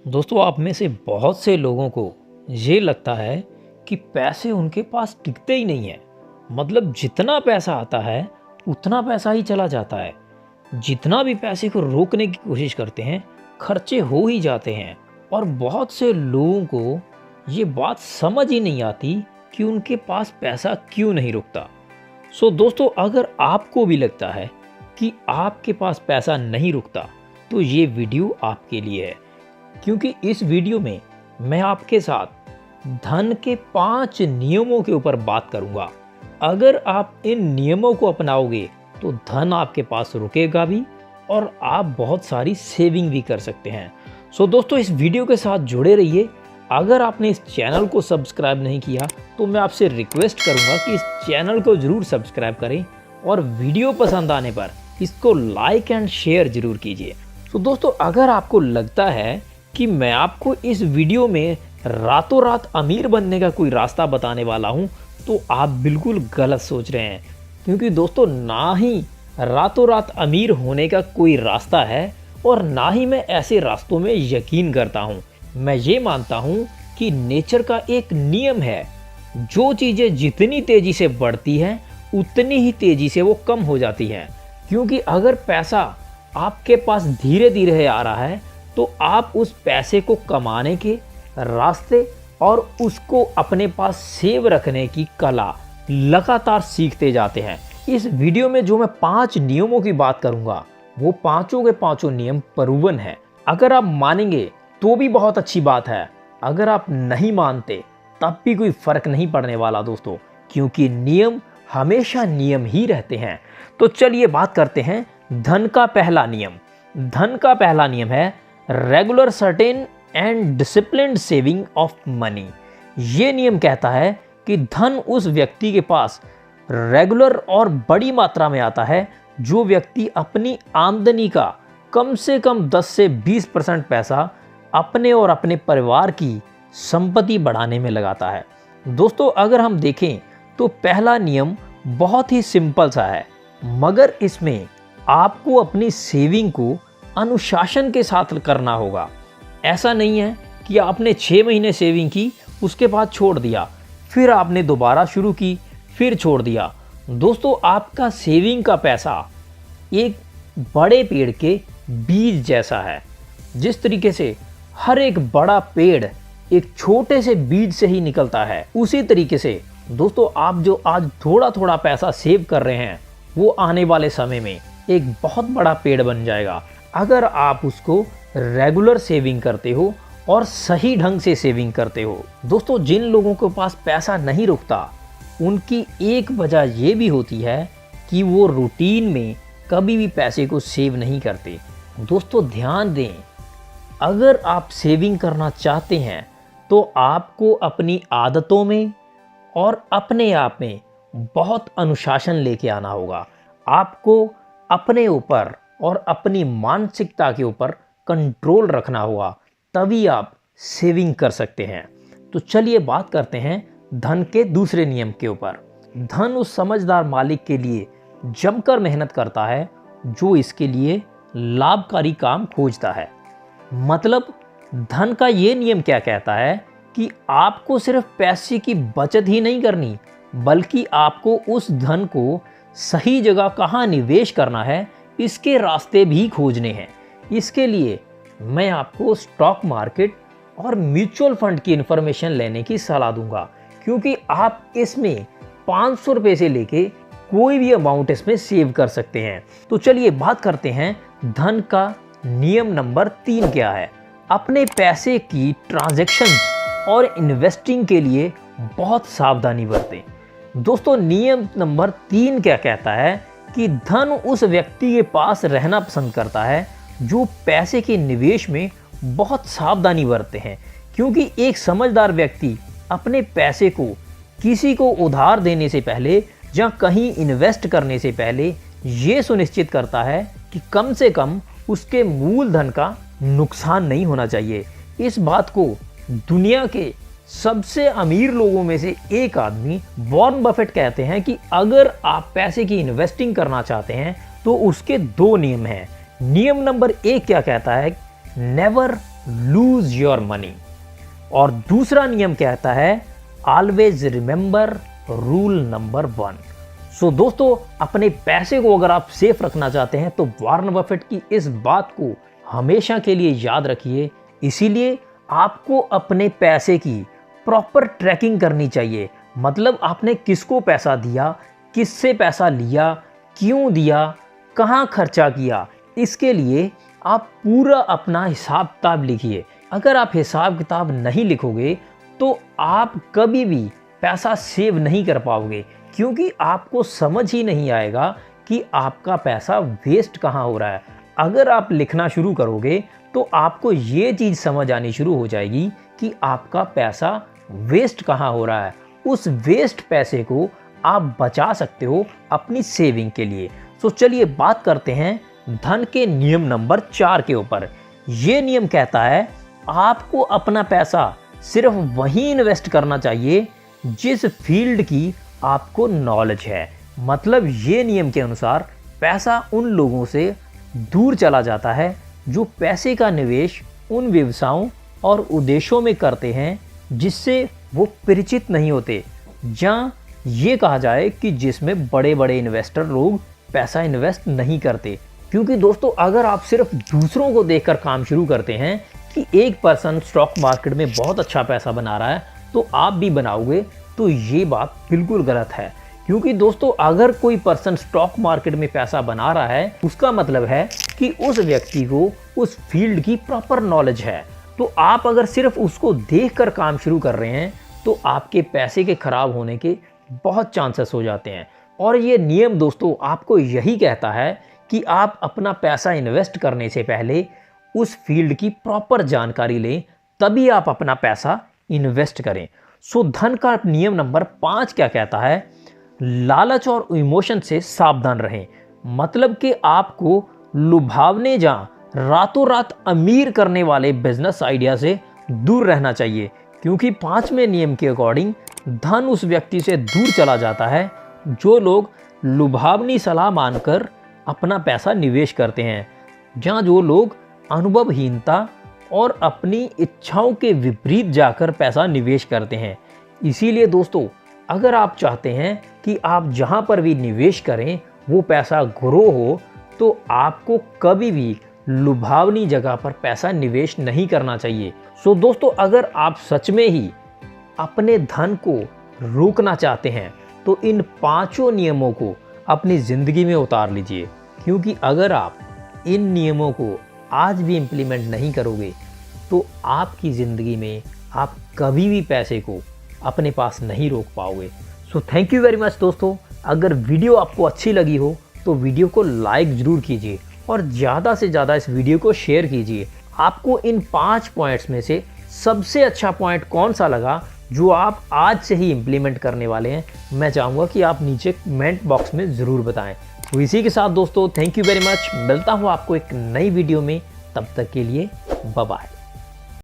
दोस्तों, आप में से बहुत से लोगों को ये लगता है कि पैसे उनके पास टिकते ही नहीं है। मतलब जितना पैसा आता है उतना पैसा ही चला जाता है। जितना भी पैसे को रोकने की कोशिश करते हैं खर्चे हो ही जाते हैं। और बहुत से लोगों को ये बात समझ ही नहीं आती कि उनके पास पैसा क्यों नहीं रुकता। दोस्तों, अगर आपको भी लगता है कि आपके पास पैसा नहीं रुकता तो ये वीडियो आपके लिए है, क्योंकि इस वीडियो में मैं आपके साथ धन के 5 नियमों के ऊपर बात करूंगा। अगर आप इन नियमों को अपनाओगे तो धन आपके पास रुकेगा भी और आप बहुत सारी सेविंग भी कर सकते हैं। दोस्तों, इस वीडियो के साथ जुड़े रहिए। अगर आपने इस चैनल को सब्सक्राइब नहीं किया तो मैं आपसे रिक्वेस्ट करूंगा कि इस चैनल को ज़रूर सब्सक्राइब करें और वीडियो पसंद आने पर इसको लाइक एंड शेयर ज़रूर कीजिए। दोस्तों, अगर आपको लगता है कि मैं आपको इस वीडियो में रातों रात अमीर बनने का कोई रास्ता बताने वाला हूं, तो आप बिल्कुल गलत सोच रहे हैं। क्योंकि दोस्तों, ना ही रातों रात अमीर होने का कोई रास्ता है और ना ही मैं ऐसे रास्तों में यकीन करता हूं। मैं ये मानता हूं कि नेचर का एक नियम है, जो चीज़ें जितनी तेज़ी से बढ़ती हैं उतनी ही तेज़ी से वो कम हो जाती हैं। क्योंकि अगर पैसा आपके पास धीरे धीरे आ रहा है तो आप उस पैसे को कमाने के रास्ते और उसको अपने पास सेव रखने की कला लगातार सीखते जाते हैं। इस वीडियो में जो मैं 5 नियमों की बात करूंगा वो पांचों के पांचों नियम प्रूवन है। अगर आप मानेंगे तो भी बहुत अच्छी बात है, अगर आप नहीं मानते तब भी कोई फर्क नहीं पड़ने वाला दोस्तों, क्योंकि नियम हमेशा नियम ही रहते हैं। तो चलिए बात करते हैं धन का पहला नियम। धन का पहला नियम है regular certain and disciplined saving of money. ये नियम कहता है कि धन उस व्यक्ति के पास रेगुलर और बड़ी मात्रा में आता है जो व्यक्ति अपनी आमदनी का कम से कम 10 से 20% पैसा अपने और अपने परिवार की संपत्ति बढ़ाने में लगाता है। दोस्तों, अगर हम देखें तो पहला नियम बहुत ही सिंपल सा है, मगर इसमें आपको अपनी सेविंग को अनुशासन के साथ करना होगा। ऐसा नहीं है कि आपने 6 महीने सेविंग की, उसके बाद छोड़ दिया, फिर आपने दोबारा शुरू की, फिर छोड़ दिया। दोस्तों, आपका सेविंग का पैसा एक बड़े पेड़ के बीज जैसा है। जिस तरीके से हर एक बड़ा पेड़ एक छोटे से बीज से ही निकलता है, उसी तरीके से दोस्तों आप जो आज थोड़ा थोड़ा पैसा सेव कर रहे हैं वो आने वाले समय में एक बहुत बड़ा पेड़ बन जाएगा, अगर आप उसको रेगुलर सेविंग करते हो और सही ढंग से सेविंग करते हो। दोस्तों, जिन लोगों के पास पैसा नहीं रुकता उनकी एक वजह ये भी होती है कि वो रूटीन में कभी भी पैसे को सेव नहीं करते। दोस्तों, ध्यान दें, अगर आप सेविंग करना चाहते हैं तो आपको अपनी आदतों में और अपने आप में बहुत अनुशासन लेके आना होगा। आपको अपने ऊपर और अपनी मानसिकता के ऊपर कंट्रोल रखना होगा, तभी आप सेविंग कर सकते हैं। तो चलिए बात करते हैं धन के दूसरे नियम के ऊपर। धन उस समझदार मालिक के लिए जमकर मेहनत करता है जो इसके लिए लाभकारी काम खोजता है। मतलब धन का ये नियम क्या कहता है कि आपको सिर्फ पैसे की बचत ही नहीं करनी, बल्कि आपको उस धन को सही जगह कहाँ निवेश करना है इसके रास्ते भी खोजने हैं। इसके लिए मैं आपको स्टॉक मार्केट और म्यूचुअल फंड की इन्फॉर्मेशन लेने की सलाह दूंगा, क्योंकि आप इसमें 500 रुपये से लेके कोई भी अमाउंट इसमें सेव कर सकते हैं। तो चलिए बात करते हैं धन का नियम नंबर 3 क्या है। अपने पैसे की ट्रांजैक्शंस और इन्वेस्टिंग के लिए बहुत सावधानी बरतें। दोस्तों, नियम नंबर 3 क्या कहता है कि धन उस व्यक्ति के पास रहना पसंद करता है जो पैसे के निवेश में बहुत सावधानी बरतते हैं। क्योंकि एक समझदार व्यक्ति अपने पैसे को किसी को उधार देने से पहले या कहीं इन्वेस्ट करने से पहले ये सुनिश्चित करता है कि कम से कम उसके मूलधन का नुकसान नहीं होना चाहिए। इस बात को दुनिया के सबसे अमीर लोगों में से एक आदमी वॉरेन बफेट कहते हैं कि अगर आप पैसे की इन्वेस्टिंग करना चाहते हैं तो उसके 2 नियम हैं। नियम नंबर 1 क्या कहता है, नेवर लूज योर मनी। और दूसरा नियम कहता है ऑलवेज रिमेंबर रूल नंबर 1। सो दोस्तों, अपने पैसे को अगर आप सेफ रखना चाहते हैं तो वॉरेन बफेट की इस बात को हमेशा के लिए याद रखिए। इसीलिए आपको अपने पैसे की प्रॉपर ट्रैकिंग करनी चाहिए। मतलब आपने किसको पैसा दिया, किससे पैसा लिया, क्यों दिया, कहाँ खर्चा किया, इसके लिए आप पूरा अपना हिसाब किताब लिखिए। अगर आप हिसाब किताब नहीं लिखोगे तो आप कभी भी पैसा सेव नहीं कर पाओगे, क्योंकि आपको समझ ही नहीं आएगा कि आपका पैसा वेस्ट कहाँ हो रहा है। अगर आप लिखना शुरू करोगे तो आपको ये चीज़ समझ आनी शुरू हो जाएगी कि आपका पैसा वेस्ट कहाँ हो रहा है। उस वेस्ट पैसे को आप बचा सकते हो अपनी सेविंग के लिए। तो चलिए बात करते हैं धन के नियम नंबर 4 के ऊपर। ये नियम कहता है आपको अपना पैसा सिर्फ वहीं इन्वेस्ट करना चाहिए जिस फील्ड की आपको नॉलेज है। मतलब ये नियम के अनुसार पैसा उन लोगों से दूर चला जाता है जो पैसे का निवेश उन व्यवसायों और उद्देश्यों में करते हैं जिससे वो परिचित नहीं होते, जहाँ ये कहा जाए कि जिसमें बड़े बड़े इन्वेस्टर लोग पैसा इन्वेस्ट नहीं करते। क्योंकि दोस्तों, अगर आप सिर्फ दूसरों को देखकर काम शुरू करते हैं कि एक पर्सन स्टॉक मार्केट में बहुत अच्छा पैसा बना रहा है तो आप भी बनाओगे, तो ये बात बिल्कुल गलत है। क्योंकि दोस्तों, अगर कोई पर्सन स्टॉक मार्केट में पैसा बना रहा है उसका मतलब है कि उस व्यक्ति को उस फील्ड की प्रॉपर नॉलेज है। तो आप अगर सिर्फ उसको देखकर काम शुरू कर रहे हैं तो आपके पैसे के खराब होने के बहुत चांसेस हो जाते हैं। और ये नियम दोस्तों आपको यही कहता है कि आप अपना पैसा इन्वेस्ट करने से पहले उस फील्ड की प्रॉपर जानकारी लें, तभी आप अपना पैसा इन्वेस्ट करें। सो धन का नियम नंबर 5 क्या कहता है? लालच और इमोशन से सावधान रहें। मतलब कि आपको लुभावने या रातों रात अमीर करने वाले बिजनेस आइडिया से दूर रहना चाहिए, क्योंकि 5वें नियम के अकॉर्डिंग धन उस व्यक्ति से दूर चला जाता है जो लोग लुभावनी सलाह मानकर अपना पैसा निवेश करते हैं, जहाँ जो लोग अनुभवहीनता और अपनी इच्छाओं के विपरीत जाकर पैसा निवेश करते हैं। इसीलिए दोस्तों, अगर आप चाहते हैं कि आप जहाँ पर भी निवेश करें वो पैसा ग्रो हो, तो आपको कभी भी लुभावनी जगह पर पैसा निवेश नहीं करना चाहिए। सो दोस्तों, अगर आप सच में ही अपने धन को रोकना चाहते हैं तो इन 5 नियमों को अपनी ज़िंदगी में उतार लीजिए, क्योंकि अगर आप इन नियमों को आज भी इम्प्लीमेंट नहीं करोगे तो आपकी ज़िंदगी में आप कभी भी पैसे को अपने पास नहीं रोक पाओगे। So thank you very much दोस्तों। अगर वीडियो आपको अच्छी लगी हो तो वीडियो को लाइक ज़रूर कीजिए और ज़्यादा से ज़्यादा इस वीडियो को शेयर कीजिए। आपको इन 5 पॉइंट्स में से सबसे अच्छा पॉइंट कौन सा लगा जो आप आज से ही इम्प्लीमेंट करने वाले हैं, मैं चाहूँगा कि आप नीचे कमेंट बॉक्स में ज़रूर बताएं। तो इसी के साथ दोस्तों थैंक यू वेरी मच। मिलता हूँ आपको एक नई वीडियो में, तब तक के लिए बाय बाय।